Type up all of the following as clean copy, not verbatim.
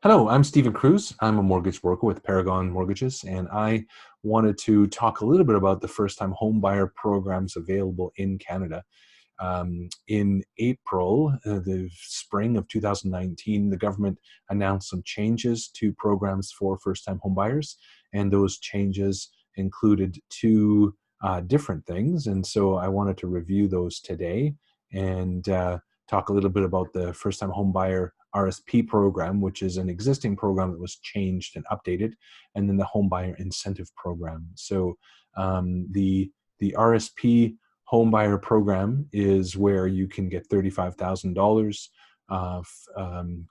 Hello, I'm Stephen Cruz. I'm a mortgage broker with Paragon Mortgages, and I wanted to talk a little bit about the first-time home buyer programs available in Canada. In April, the spring of 2019, the government announced some changes to programs for first-time home buyers, and those changes included two different things. And so I wanted to review those today and talk a little bit about the first-time home buyer RSP program, which is an existing program that was changed and updated, and then the home buyer incentive program. So the RSP home buyer program is where you can get $35,000,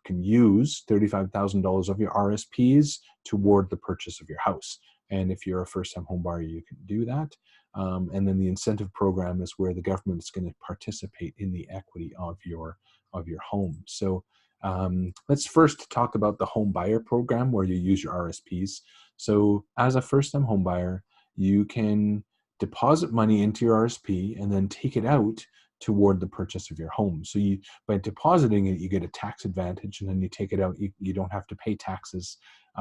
can use $35,000 of your RSPs toward the purchase of your house. And if you're a first-time home buyer, you can do that. And then the incentive program is where the government is going to participate in the equity of your home. So let's first talk about the home buyer program where you use your RSPs. So as a first-time home buyer, you can deposit money into your RSP and then take it out toward the purchase of your home. So by depositing it, you get a tax advantage, and then you take it out, you don't have to pay taxes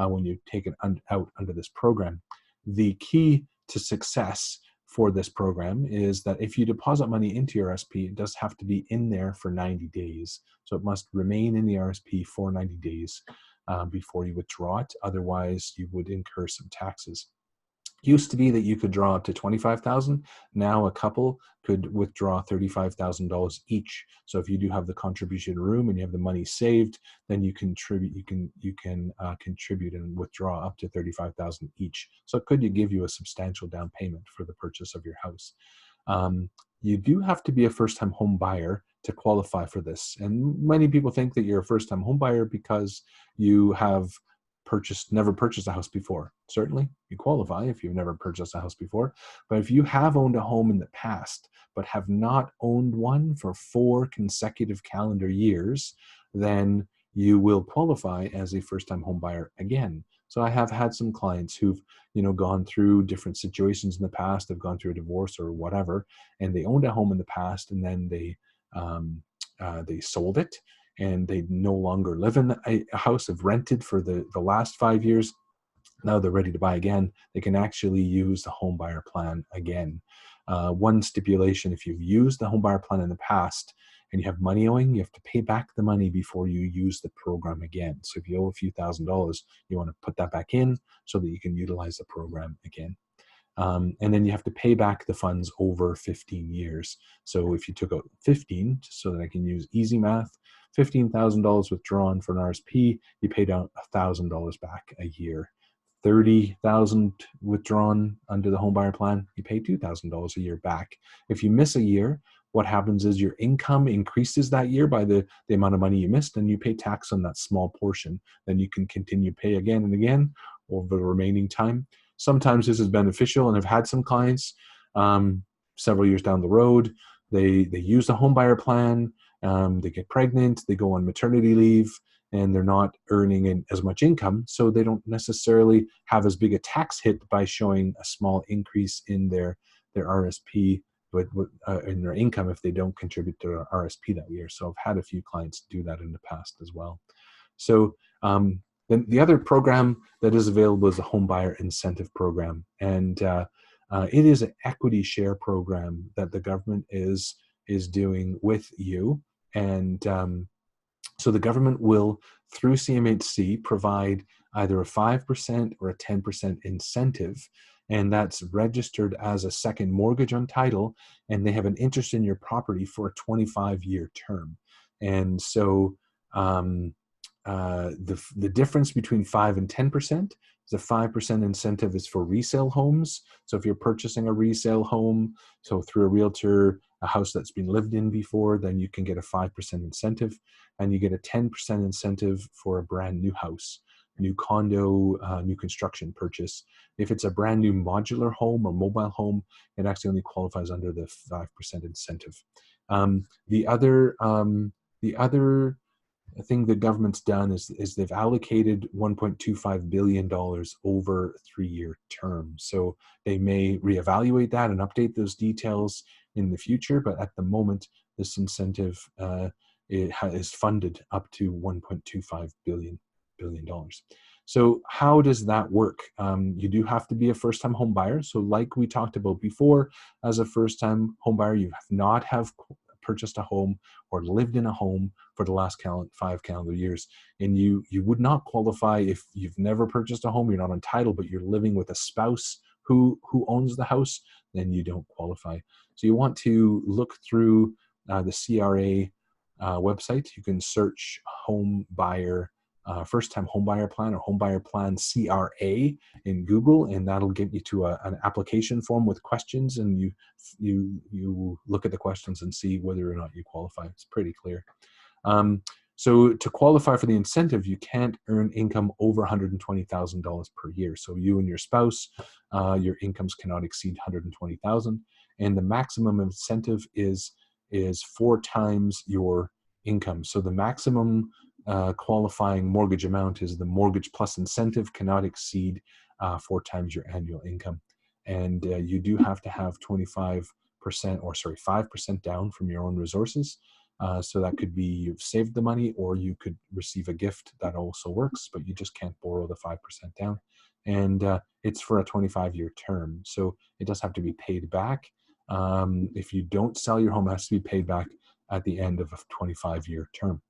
when you take it out under this program. The key to success for this program is that if you deposit money into your RSP, it does have to be in there for 90 days. So it must remain in the RSP for 90 days before you withdraw it. Otherwise, you would incur some taxes. Used to be that you could draw up to $25,000. Now a couple could withdraw $35,000 each. So if you do have the contribution room and you have the money saved, then you contribute. You can contribute and withdraw up to $35,000 each. So it could give you a substantial down payment for the purchase of your house. You do have to be a first-time home buyer to qualify for this, and many people think that you're a first-time home buyer because you have never purchased a house before. Certainly, you qualify if you've never purchased a house before. But if you have owned a home in the past, but have not owned one for 4 consecutive calendar years, then you will qualify as a first-time home buyer again. So I have had some clients who've, gone through different situations in the past. They've gone through a divorce or whatever, and they owned a home in the past, and then they sold it, and they no longer live in a house. Have rented for the last 5 years. Now they're ready to buy again. They can actually use the home buyer plan again. One stipulation: if you've used the home buyer plan in the past and you have money owing, you have to pay back the money before you use the program again. So if you owe a few $1,000s, you want to put that back in so that you can utilize the program again. And then you have to pay back the funds over 15 years. So if you took out 15, so that I can use easy math, $15,000 withdrawn for an RSP, you paid out $1,000 back a year. 30,000 withdrawn under the home buyer plan, you pay $2,000 a year back. If you miss a year, what happens is your income increases that year by the amount of money you missed, and you pay tax on that small portion. Then you can continue to pay again and again over the remaining time. Sometimes this is beneficial, and I've had some clients several years down the road, they use the home buyer plan, they get pregnant, they go on maternity leave, and they're not earning as much income, so they don't necessarily have as big a tax hit by showing a small increase in their RSP, but in their income if they don't contribute to their RSP that year. So I've had a few clients do that in the past as well. So then the other program that is available is a home buyer incentive program, and it is an equity share program that the government is doing with you. And so the government will, through CMHC, provide either a 5% or a 10% incentive, and that's registered as a second mortgage on title, and they have an interest in your property for a 25-year term. And so the difference between 5 and 10%, the 5% incentive is for resale homes. So if you're purchasing a resale home, so through a realtor, a house that's been lived in before, then you can get a 5% incentive, and you get a 10% incentive for a brand new house, new condo, new construction purchase. If it's a brand new modular home or mobile home, it actually only qualifies under the 5% incentive. The other thing the government's done is they've allocated $1.25 billion over a 3-year term. So they may reevaluate that and update those details in the future, but at the moment, this incentive is funded up to $1.25 billion. billion. So how does that work? You do have to be a first-time home buyer. So like we talked about before, as a first-time home buyer, you have not have purchased a home or lived in a home for the last 5 calendar years. And you would not qualify if you've never purchased a home, you're not entitled, but you're living with a spouse who owns the house, then you don't qualify. So you want to look through the CRA website. You can search home buyer, first-time home buyer plan or home buyer plan CRA in Google, and that'll get you to an application form with questions, and you look at the questions and see whether or not you qualify. It's pretty clear. So to qualify for the incentive, you can't earn income over $120,000 per year. So you and your spouse, your incomes cannot exceed $120,000, and the maximum incentive is 4 times your income. So the maximum qualifying mortgage amount is the mortgage plus incentive cannot exceed 4 times your annual income. And you do have to have 5% down from your own resources. So that could be you've saved the money, or you could receive a gift. That also works, but you just can't borrow the 5% down. And it's for a 25-year term. So it does have to be paid back. If you don't sell your home, it has to be paid back at the end of a 25-year term.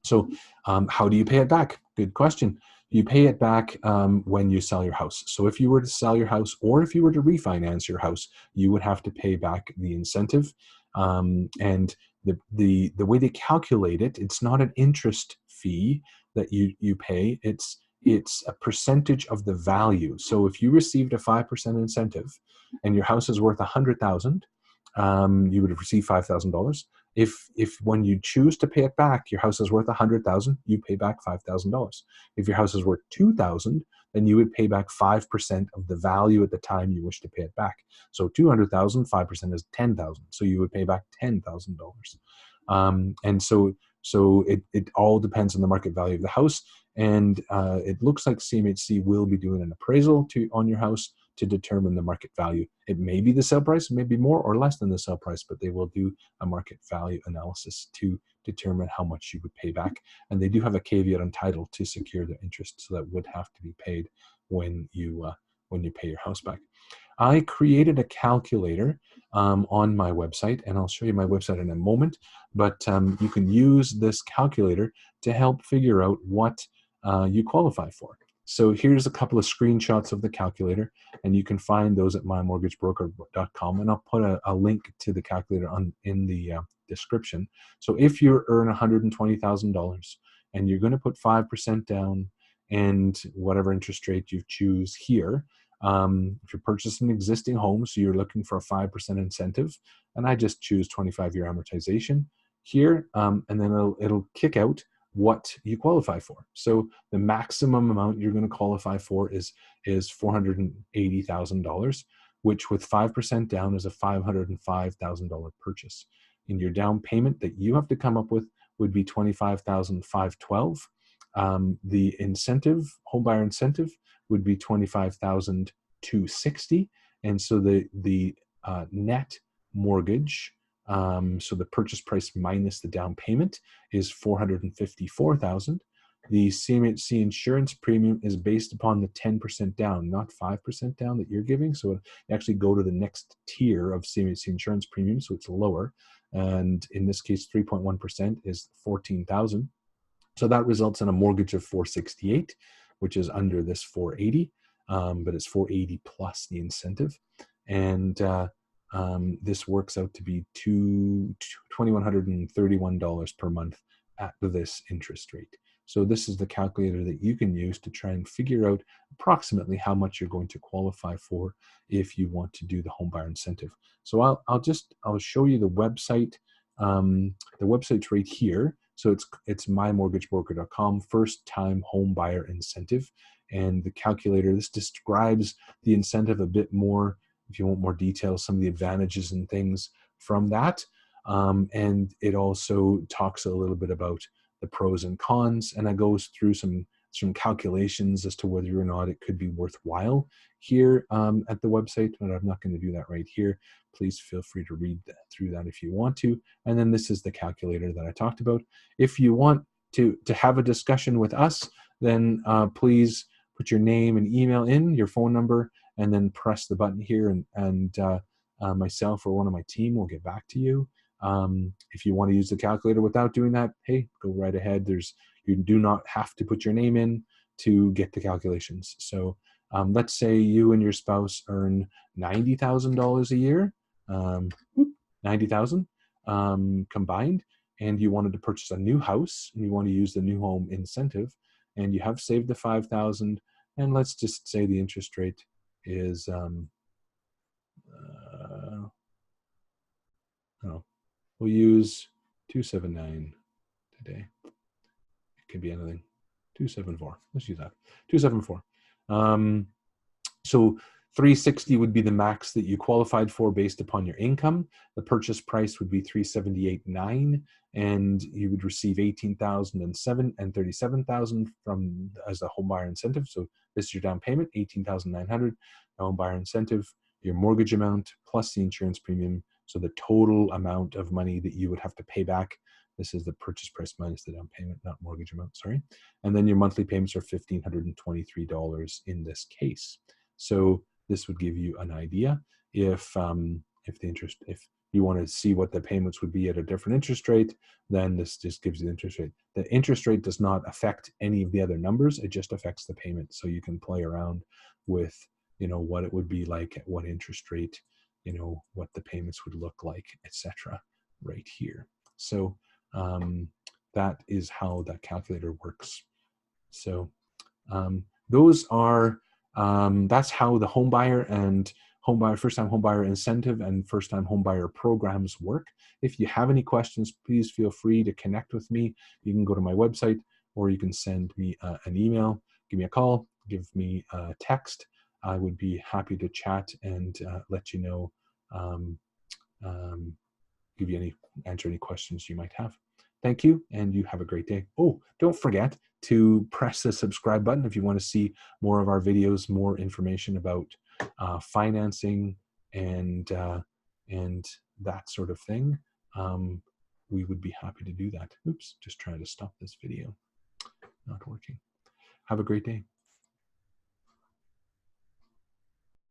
So how do you pay it back? Good question. You pay it back when you sell your house. So if you were to sell your house, or if you were to refinance your house, you would have to pay back the incentive. And the way they calculate it, it's not an interest fee that you pay. It's a percentage of the value. So if you received a 5% incentive and your house is worth $100,000, you would have received $5,000. If when you choose to pay it back, your house is worth $100,000, you pay back $5,000. If your house is worth $2,000, then you would pay back 5% of the value at the time you wish to pay it back. So 200,000, 5% is 10,000. So you would pay back $10,000. And so it all depends on the market value of the house. And it looks like CMHC will be doing an appraisal on your house to determine the market value. It may be the sale price, it may be more or less than the sale price, but they will do a market value analysis to determine how much you would pay back. And they do have a caveat on title to secure the interest, so that would have to be paid when you pay your house back. I created a calculator on my website, and I'll show you my website in a moment, but you can use this calculator to help figure out what you qualify for. So here's a couple of screenshots of the calculator, and you can find those at mymortgagebroker.com, and I'll put a link to the calculator in the description. So if you earn $120,000 and you're going to put 5% down and whatever interest rate you choose here, if you purchase an existing home, so you're looking for a 5% incentive, and I just choose 25-year amortization here, and then it'll kick out what you qualify for. So the maximum amount you're going to qualify for is $480,000, which with 5% down is a $505,000 purchase. And your down payment that you have to come up with would be $25,512. The incentive, homebuyer incentive, would be $25,260, and so the net mortgage, so the purchase price minus the down payment, is $454,000. The CMHC insurance premium is based upon the 10% down, not 5% down that you're giving. So you actually go to the next tier of CMHC insurance premium, so it's lower. And in this case, 3.1% is $14,000. So that results in a mortgage of $468, which is under this $480, but it's $480 plus the incentive. And this works out to be $2,131 per month at this interest rate. So this is the calculator that you can use to try and figure out approximately how much you're going to qualify for if you want to do the home buyer incentive. So I'll show you the website. The website's right here. So it's mymortgagebroker.com, first time home buyer incentive. And the calculator, this describes the incentive a bit more. If you want more details, some of the advantages and things from that. And it also talks a little bit about the pros and cons, and it goes through some calculations as to whether or not it could be worthwhile here at the website, but I'm not going to do that right here. Please feel free to read through that if you want to. And then this is the calculator that I talked about. If you want to have a discussion with us, then please put your name and email in, your phone number, and then press the button here, and myself or one of my team will get back to you. If you want to use the calculator without doing that, hey, go right ahead. You do not have to put your name in to get the calculations. So let's say you and your spouse earn $90,000 a year, 90,000 combined, and you wanted to purchase a new house and you want to use the new home incentive, and you have saved the 5,000, and let's just say the interest rate is we'll use 279 today. It could be anything. 274. Let's use that. 274. So 360 would be the max that you qualified for based upon your income. The purchase price would be 378.9, and you would receive 18,007 and 37,000 from as the home buyer incentive. So this is your down payment, 18,900. The home buyer incentive, your mortgage amount plus the insurance premium. So the total amount of money that you would have to pay back. This is the purchase price minus the down payment, not mortgage amount, sorry. And then your monthly payments are $1,523 in this case. So this would give you an idea if you want to see what the payments would be at a different interest rate, then this just gives you the interest rate. The interest rate does not affect any of the other numbers. It just affects the payment. So you can play around with, what it would be like at what interest rate, what the payments would look like, etc. right here. So that is how that calculator works. So those are that's how the home buyer and first-time home buyer incentive and first-time home buyer programs work. If you have any questions, please feel free to connect with me. You can go to my website, or you can send me an email, give me a call, give me a text. I would be happy to chat and let you know, answer any questions you might have. Thank you, and you have a great day. Oh, don't forget to press the subscribe button if you want to see more of our videos, more information about financing and that sort of thing. We would be happy to do that. Oops, just trying to stop this video. Not working. Have a great day.